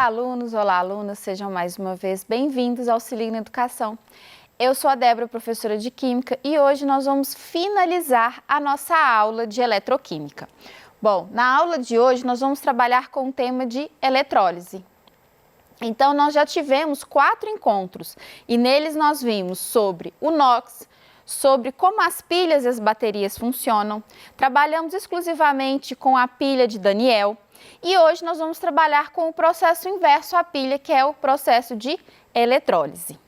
alunos, olá alunas, sejam mais uma vez bem-vindos ao Se Liga na Educação. Eu sou a Débora, professora de Química, e hoje nós vamos finalizar a nossa aula de Eletroquímica. Bom, na aula de hoje nós vamos trabalhar com o tema de eletrólise. Então, nós já tivemos 4 encontros e neles nós vimos sobre o NOx, sobre como as pilhas e as baterias funcionam, trabalhamos exclusivamente com a pilha de Daniel e hoje nós vamos trabalhar com o processo inverso à pilha, que é o processo de eletrólise.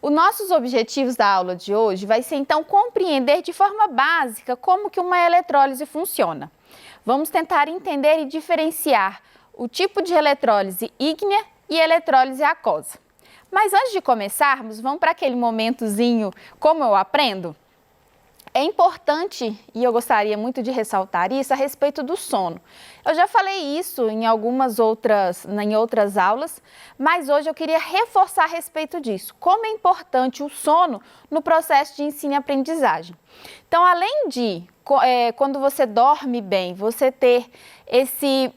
Os nossos objetivos da aula de hoje vai ser então compreender de forma básica como que uma eletrólise funciona. Vamos tentar entender e diferenciar o tipo de eletrólise ígnea e eletrólise aquosa. Mas antes de começarmos, vamos para aquele momentozinho como eu aprendo? É importante, e eu gostaria muito de ressaltar isso, a respeito do sono. Eu já falei isso em outras aulas, mas hoje eu queria reforçar a respeito disso. Como é importante o sono no processo de ensino e aprendizagem. Então, além de, quando você dorme bem, você ter esse...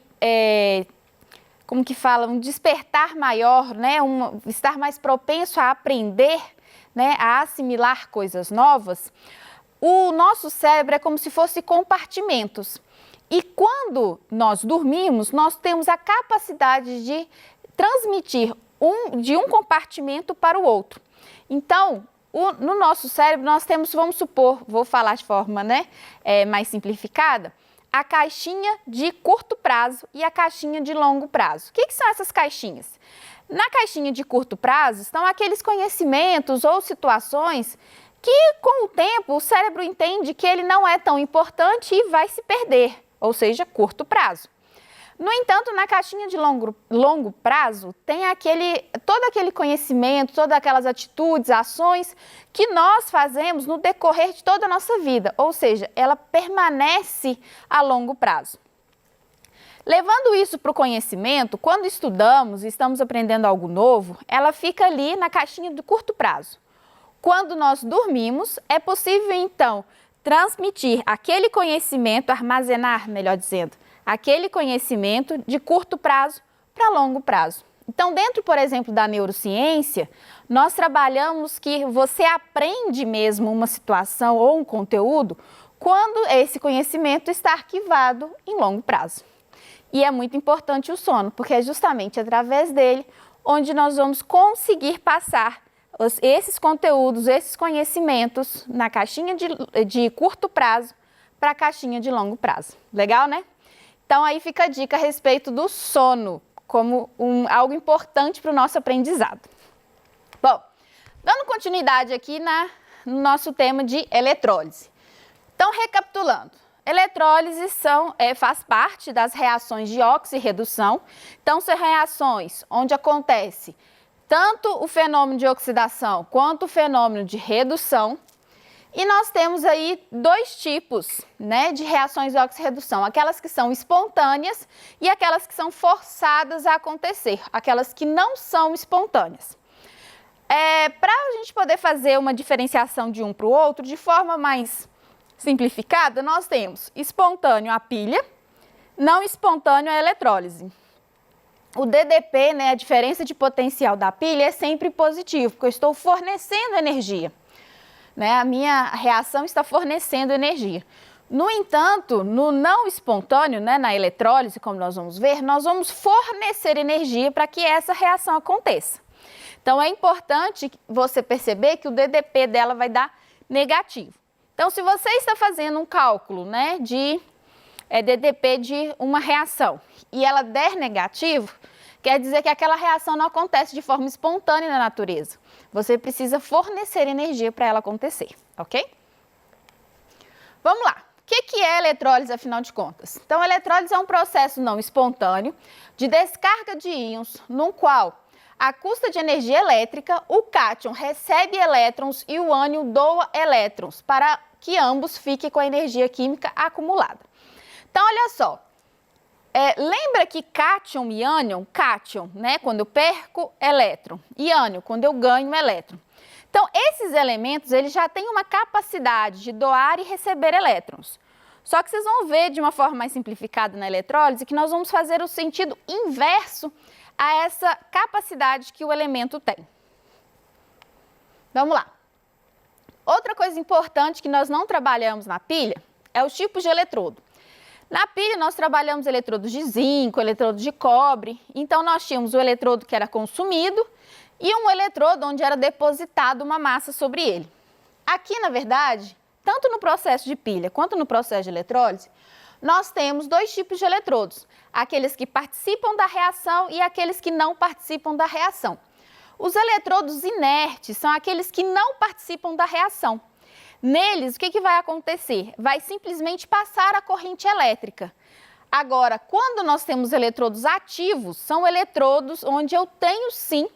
como que fala, um despertar maior, né? Estar mais propenso a aprender, né? A assimilar coisas novas, o nosso cérebro é como se fosse compartimentos. E quando nós dormimos, nós temos a capacidade de transmitir de um compartimento para o outro. Então, no nosso cérebro nós temos, vamos supor, vou falar de forma mais simplificada, a caixinha de curto prazo e a caixinha de longo prazo. O que são essas caixinhas? Na caixinha de curto prazo estão aqueles conhecimentos ou situações que, com o tempo, o cérebro entende que ele não é tão importante e vai se perder, ou seja, curto prazo. No entanto, na caixinha de longo prazo, tem todo aquele conhecimento, todas aquelas atitudes, ações que nós fazemos no decorrer de toda a nossa vida, ou seja, ela permanece a longo prazo. Levando isso para o conhecimento, quando estudamos e estamos aprendendo algo novo, ela fica ali na caixinha de curto prazo. Quando nós dormimos, é possível então transmitir aquele conhecimento, armazenar, melhor dizendo, aquele conhecimento de curto prazo para longo prazo. Então, dentro, por exemplo, da neurociência, nós trabalhamos que você aprende mesmo uma situação ou um conteúdo quando esse conhecimento está arquivado em longo prazo. E é muito importante o sono, porque é justamente através dele onde nós vamos conseguir passar esses conteúdos, esses conhecimentos na caixinha de curto prazo para a caixinha de longo prazo. Legal, né? Então, aí fica a dica a respeito do sono, como algo importante para o nosso aprendizado. Bom, dando continuidade aqui no nosso tema de eletrólise. Então, recapitulando, eletrólise faz parte das reações de oxirredução. Então, são reações onde acontece tanto o fenômeno de oxidação quanto o fenômeno de redução. E nós temos aí 2 tipos, de reações de oxirredução, aquelas que são espontâneas e aquelas que são forçadas a acontecer, aquelas que não são espontâneas. Para a gente poder fazer uma diferenciação de um para o outro, de forma mais simplificada, nós temos espontâneo a pilha, não espontâneo a eletrólise. O DDP, a diferença de potencial da pilha, é sempre positivo, porque eu estou fornecendo energia. A minha reação está fornecendo energia. No entanto, no não espontâneo, na eletrólise, como nós vamos ver, nós vamos fornecer energia para que essa reação aconteça. Então, é importante você perceber que o DDP dela vai dar negativo. Então, se você está fazendo um cálculo de DDP de uma reação e ela der negativo, quer dizer que aquela reação não acontece de forma espontânea na natureza. Você precisa fornecer energia para ela acontecer, ok? Vamos lá. O que é eletrólise, afinal de contas? Então, a eletrólise é um processo não espontâneo de descarga de íons, no qual, à custa de energia elétrica, o cátion recebe elétrons e o ânion doa elétrons, para que ambos fiquem com a energia química acumulada. Então, olha só. Lembra que cátion e ânion, cátion, quando eu perco elétron, e ânion, quando eu ganho elétron. Então, esses elementos, eles já têm uma capacidade de doar e receber elétrons. Só que vocês vão ver de uma forma mais simplificada na eletrólise que nós vamos fazer o sentido inverso a essa capacidade que o elemento tem. Vamos lá. Outra coisa importante que nós não trabalhamos na pilha é os tipos de eletrodo. Na pilha nós trabalhamos eletrodos de zinco, eletrodos de cobre, então nós tínhamos o eletrodo que era consumido e um eletrodo onde era depositada uma massa sobre ele. Aqui, na verdade, tanto no processo de pilha quanto no processo de eletrólise, nós temos dois tipos de eletrodos, aqueles que participam da reação e aqueles que não participam da reação. Os eletrodos inertes são aqueles que não participam da reação. Neles, o que vai acontecer? Vai simplesmente passar a corrente elétrica. Agora, quando nós temos eletrodos ativos, são eletrodos onde eu tenho sim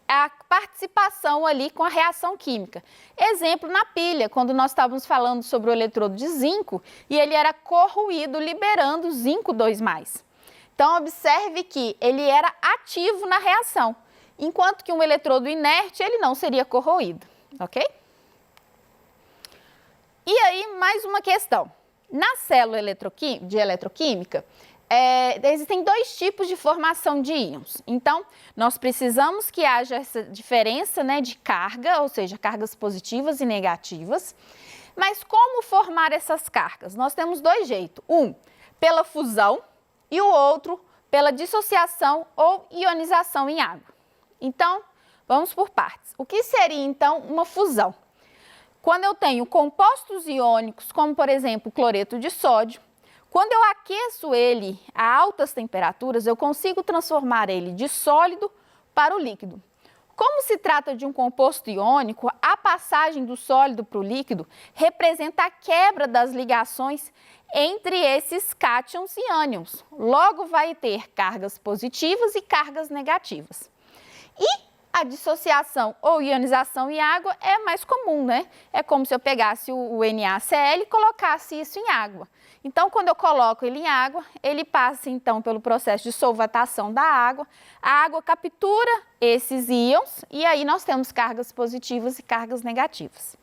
a participação ali com a reação química. Exemplo, na pilha, quando nós estávamos falando sobre o eletrodo de zinco e ele era corroído, liberando zinco 2+. Então, observe que ele era ativo na reação, enquanto que um eletrodo inerte, ele não seria corroído, ok? E aí, mais uma questão. Na célula de eletroquímica, existem dois tipos de formação de íons. Então, nós precisamos que haja essa diferença, né, de carga, ou seja, cargas positivas e negativas. Mas como formar essas cargas? Nós temos dois jeitos. Um, pela fusão e o outro pela dissociação ou ionização em água. Então, vamos por partes. O que seria, então, uma fusão? Quando eu tenho compostos iônicos, como, por exemplo, cloreto de sódio, quando eu aqueço ele a altas temperaturas, eu consigo transformar ele de sólido para o líquido. Como se trata de um composto iônico, a passagem do sólido para o líquido representa a quebra das ligações entre esses cátions e ânions. Logo, vai ter cargas positivas e cargas negativas. E a dissociação ou ionização em água é mais comum, né? É como se eu pegasse o NaCl e colocasse isso em água. Então, quando eu coloco ele em água, ele passa, então, pelo processo de solvatação da água. A água captura esses íons e aí nós temos cargas positivas e cargas negativas.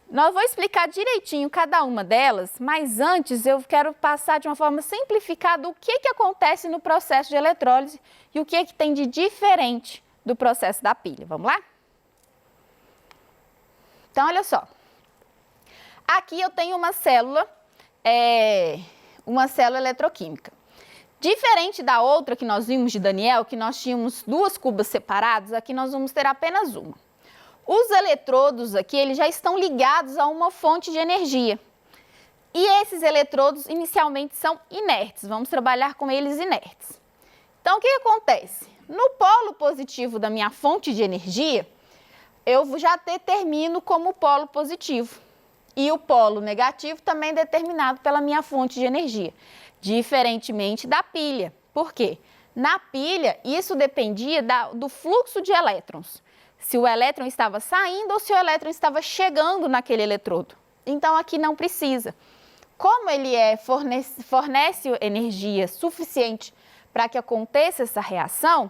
Nós vou explicar direitinho cada uma delas, mas antes eu quero passar de uma forma simplificada o que acontece no processo de eletrólise e o que tem de diferente do processo da pilha. Vamos lá? Então, olha só. Aqui eu tenho uma célula eletroquímica. Diferente da outra que nós vimos de Daniel, que nós tínhamos duas cubas separadas, aqui nós vamos ter apenas uma. Os eletrodos aqui, eles já estão ligados a uma fonte de energia. E esses eletrodos inicialmente são inertes, vamos trabalhar com eles inertes. Então, o que acontece? No polo positivo da minha fonte de energia, eu já determino como polo positivo. E o polo negativo também é determinado pela minha fonte de energia, diferentemente da pilha. Por quê? Na pilha, isso dependia do fluxo de elétrons. Se o elétron estava saindo ou se o elétron estava chegando naquele eletrodo. Então, aqui não precisa. Como ele fornece energia suficiente para que aconteça essa reação,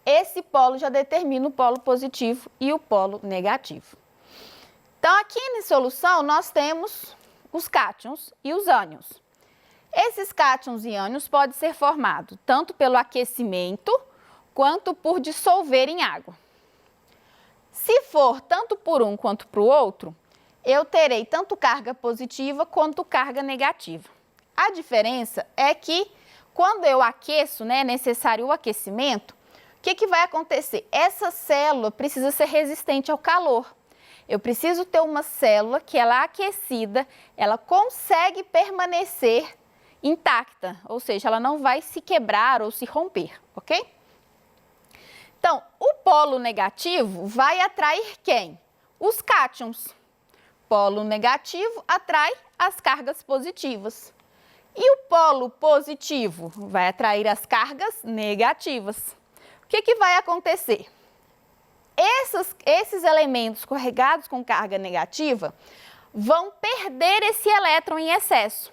esse polo já determina o polo positivo e o polo negativo. Então, aqui na solução, nós temos os cátions e os ânions. Esses cátions e ânions podem ser formados tanto pelo aquecimento quanto por dissolver em água. Se for tanto por um quanto para o outro, eu terei tanto carga positiva quanto carga negativa. A diferença é que quando eu aqueço, né, é necessário o aquecimento, o que vai acontecer? Essa célula precisa ser resistente ao calor. Eu preciso ter uma célula que ela aquecida, ela consegue permanecer intacta, ou seja, ela não vai se quebrar ou se romper, ok? Então, o polo negativo vai atrair quem? Os cátions. Polo negativo atrai as cargas positivas. E o polo positivo vai atrair as cargas negativas. O que vai acontecer? Esses elementos carregados com carga negativa vão perder esse elétron em excesso.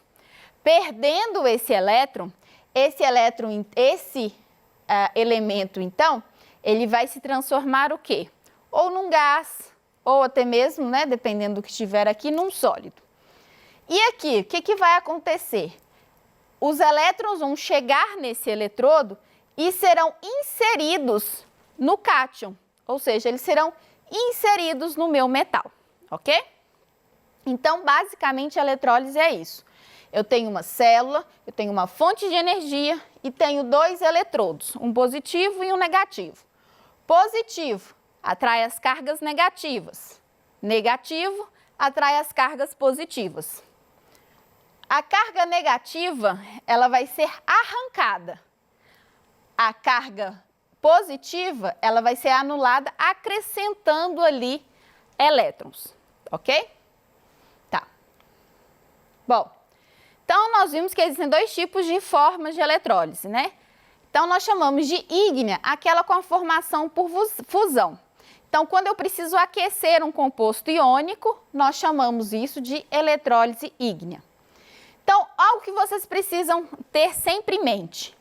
Perdendo esse elemento, então, ele vai se transformar o quê? Ou num gás, ou até mesmo, né, dependendo do que estiver aqui, num sólido. E aqui, o que vai acontecer? Os elétrons vão chegar nesse eletrodo e serão inseridos no cátion, ou seja, eles serão inseridos no meu metal, ok? Então, basicamente, a eletrólise é isso. Eu tenho uma célula, eu tenho uma fonte de energia e tenho dois eletrodos, um positivo e um negativo. Positivo atrai as cargas negativas, negativo atrai as cargas positivas. A carga negativa, ela vai ser arrancada. A carga positiva, ela vai ser anulada acrescentando ali elétrons, ok? Tá. Bom, então nós vimos que existem dois tipos de formas de eletrólise, né? Então nós chamamos de ígnea aquela com a formação por fusão. Então, quando eu preciso aquecer um composto iônico, nós chamamos isso de eletrólise ígnea. Então, algo que vocês precisam ter sempre em mente.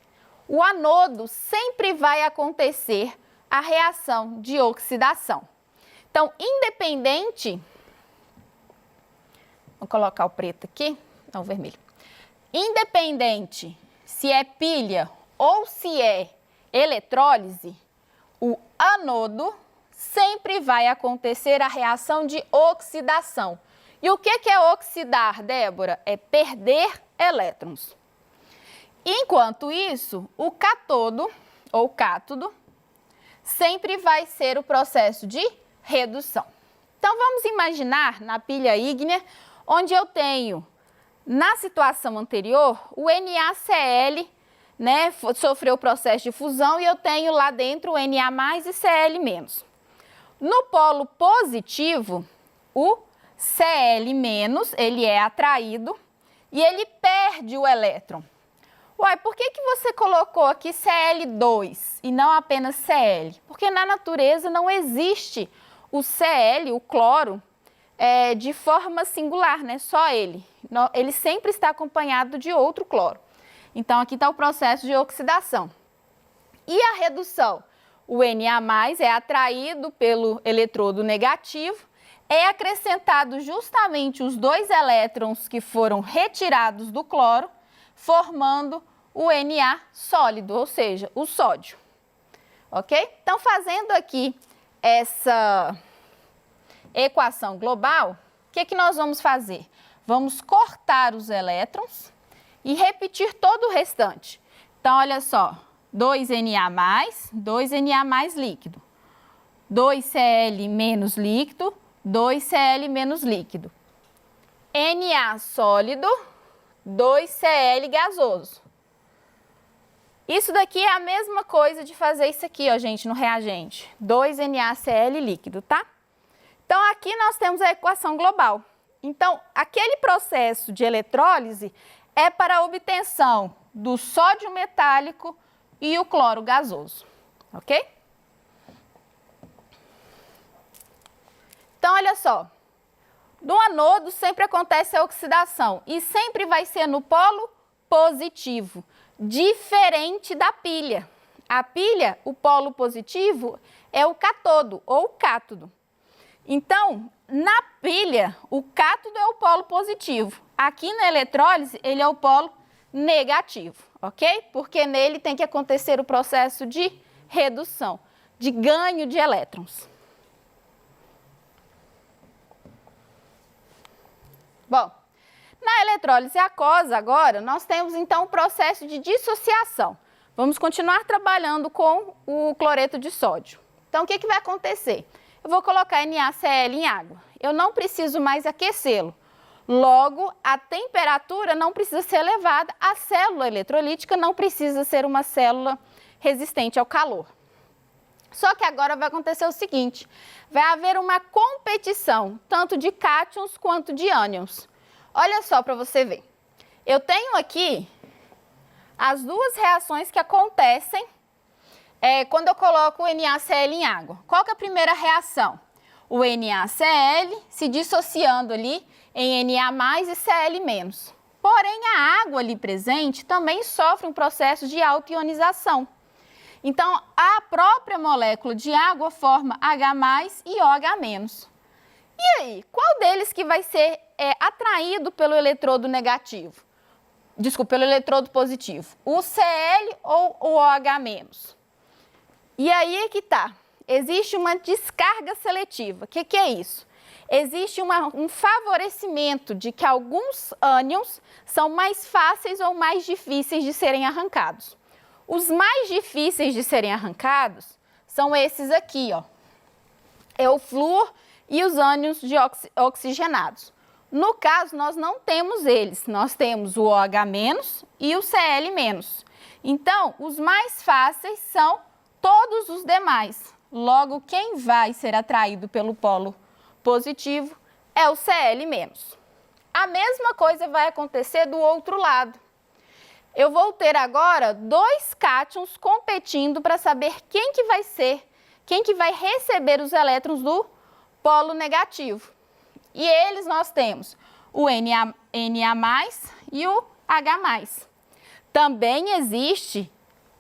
O anodo sempre vai acontecer a reação de oxidação. Então, independente... Vou colocar o preto aqui, não, o vermelho. Independente se é pilha ou se é eletrólise, o anodo sempre vai acontecer a reação de oxidação. E o que é oxidar, Débora? É perder elétrons. Enquanto isso, o cátodo ou cátodo sempre vai ser o processo de redução. Então, vamos imaginar na pilha ígnea, onde eu tenho, na situação anterior, o NaCl, né, sofreu o processo de fusão e eu tenho lá dentro o Na+ e Cl-. No polo positivo, o Cl-, ele é atraído e ele perde o elétron. Uai, por que você colocou aqui Cl2 e não apenas Cl? Porque na natureza não existe o Cl, o cloro, de forma singular, né? Só ele. Ele sempre está acompanhado de outro cloro. Então, aqui está o processo de oxidação. E a redução? O Na+ é atraído pelo eletrodo negativo, é acrescentado justamente os dois elétrons que foram retirados do cloro, formando o Na sólido, ou seja, o sódio. Ok? Então, fazendo aqui essa equação global, o que nós vamos fazer? Vamos cortar os elétrons e repetir todo o restante. Então, olha só, 2 Na+ líquido, 2 Cl- líquido, 2 Cl- líquido, Na sólido, 2 Cl gasoso. Isso daqui é a mesma coisa de fazer isso aqui, ó, gente, no reagente. 2 NaCl líquido, tá? Então, aqui nós temos a equação global. Então, aquele processo de eletrólise é para a obtenção do sódio metálico e o cloro gasoso, ok? Então, olha só, no anodo sempre acontece a oxidação e sempre vai ser no polo positivo, diferente da pilha. A pilha, o polo positivo, é o cátodo ou cátodo. Então, na pilha, o cátodo é o polo positivo. Aqui na eletrólise, ele é o polo negativo, ok? Porque nele tem que acontecer o processo de redução, de ganho de elétrons. Bom, na eletrólise aquosa agora, nós temos então o processo de dissociação. Vamos continuar trabalhando com o cloreto de sódio. Então, o que vai acontecer? Eu vou colocar NaCl em água. Eu não preciso mais aquecê-lo. Logo, a temperatura não precisa ser elevada, a célula eletrolítica não precisa ser uma célula resistente ao calor. Só que agora vai acontecer o seguinte, vai haver uma competição, tanto de cátions quanto de ânions. Olha só para você ver. Eu tenho aqui as duas reações que acontecem quando eu coloco o NaCl em água. Qual que é a primeira reação? O NaCl se dissociando ali em Na+ e Cl-. Porém, a água ali presente também sofre um processo de autoionização. Então, a própria molécula de água forma H+ e OH-. E aí, qual deles que vai ser atraído pelo eletrodo negativo? Desculpa, pelo eletrodo positivo. O Cl ou o OH-? E aí é que tá. Existe uma descarga seletiva. O que é isso? Existe um favorecimento de que alguns ânions são mais fáceis ou mais difíceis de serem arrancados. Os mais difíceis de serem arrancados são esses aqui, ó. É o flúor e os ânions oxigenados. No caso, nós não temos eles, nós temos o OH- e o Cl-. Então, os mais fáceis são todos os demais. Logo, quem vai ser atraído pelo polo positivo é o Cl-. A mesma coisa vai acontecer do outro lado. Eu vou ter agora dois cátions competindo para saber quem que vai receber os elétrons do polo negativo. E eles nós temos o Na e o H+. Também existe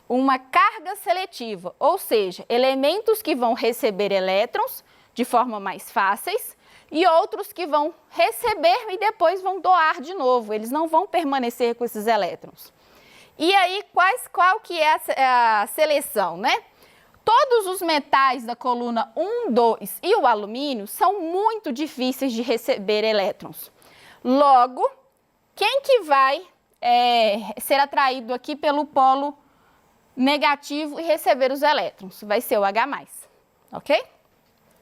uma carga seletiva, ou seja, elementos que vão receber elétrons de forma mais fáceis e outros que vão receber e depois vão doar de novo, eles não vão permanecer com esses elétrons. E aí, qual que é a seleção, né? Todos os metais da coluna 1, 2 e o alumínio são muito difíceis de receber elétrons. Logo, quem que vai ser atraído aqui pelo polo negativo e receber os elétrons? Vai ser o H+, ok?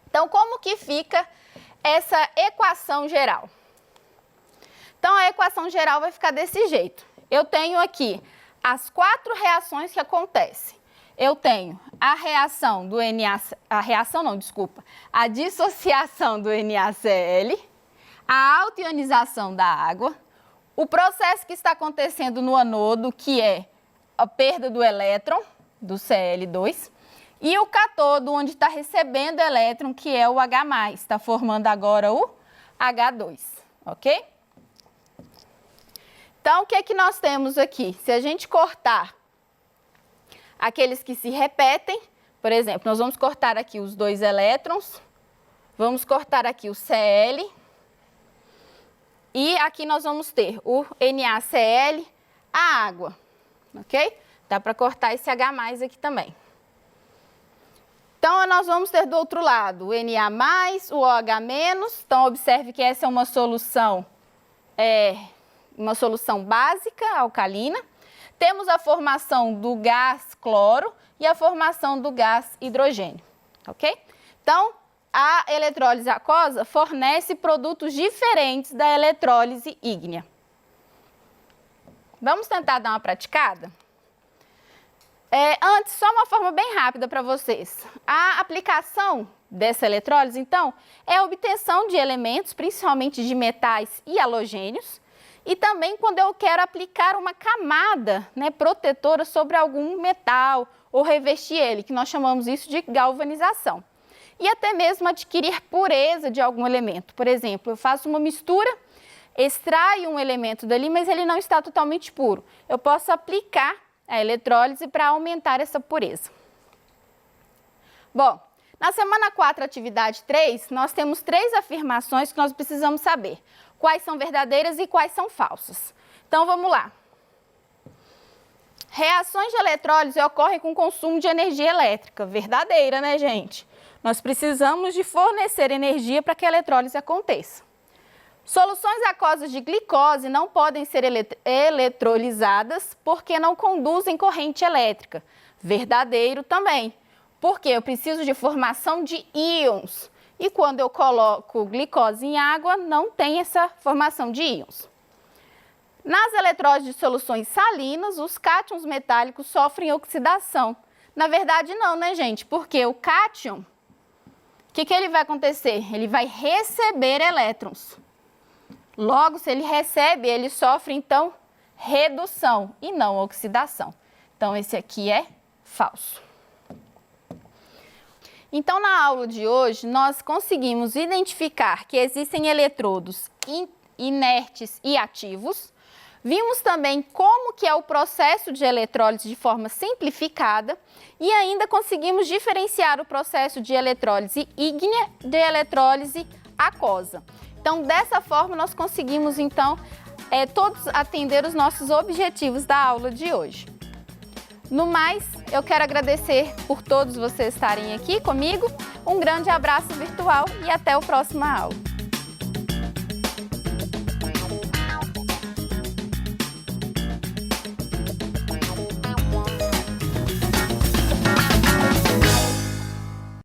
Então, como que fica essa equação geral? Então, a equação geral vai ficar desse jeito. Eu tenho aqui as 4 reações que acontecem. Eu tenho a reação do a dissociação do NaCl, a autoionização da água, o processo que está acontecendo no anodo, que é a perda do elétron, do Cl2, e o cátodo, onde está recebendo elétron, que é o H+, está formando agora o H2, ok? Então, o que é que nós temos aqui? Se a gente cortar aqueles que se repetem, por exemplo, nós vamos cortar aqui os 2 elétrons, vamos cortar aqui o Cl, e aqui nós vamos ter o NaCl, a água, ok? Dá para cortar esse H+ aqui também. Então, nós vamos ter do outro lado o Na+, o OH-. Então, observe que essa é uma solução básica, alcalina. Temos a formação do gás cloro e a formação do gás hidrogênio, ok? Então, a eletrólise aquosa fornece produtos diferentes da eletrólise ígnea. Vamos tentar dar uma praticada? Antes, só uma forma bem rápida para vocês. A aplicação dessa eletrólise, então, é a obtenção de elementos, principalmente de metais e halogênios, e também quando eu quero aplicar uma camada, né, protetora sobre algum metal ou revestir ele, que nós chamamos isso de galvanização. E até mesmo adquirir pureza de algum elemento. Por exemplo, eu faço uma mistura, extraio um elemento dali, mas ele não está totalmente puro. Eu posso aplicar a eletrólise para aumentar essa pureza. Bom, na semana 4, atividade 3, nós temos 3 afirmações que nós precisamos saber. Quais são verdadeiras e quais são falsas. Então, vamos lá. Reações de eletrólise ocorrem com consumo de energia elétrica. Verdadeira, né, gente? Nós precisamos de fornecer energia para que a eletrólise aconteça. Soluções aquosas de glicose não podem ser eletrolizadas porque não conduzem corrente elétrica. Verdadeiro também, porque eu preciso de formação de íons. E quando eu coloco glicose em água, não tem essa formação de íons. Nas eletrólises de soluções salinas, os cátions metálicos sofrem oxidação. Na verdade, não, né, gente? Porque o cátion, o que ele vai acontecer? Ele vai receber elétrons. Logo, se ele recebe, ele sofre, então, redução e não oxidação. Então, esse aqui é falso. Então, na aula de hoje, nós conseguimos identificar que existem eletrodos inertes e ativos. Vimos também como que é o processo de eletrólise de forma simplificada e ainda conseguimos diferenciar o processo de eletrólise ígnea de eletrólise aquosa. Então, dessa forma, nós conseguimos, então, todos atender os nossos objetivos da aula de hoje. No mais, eu quero agradecer por todos vocês estarem aqui comigo. Um grande abraço virtual e até a próxima aula.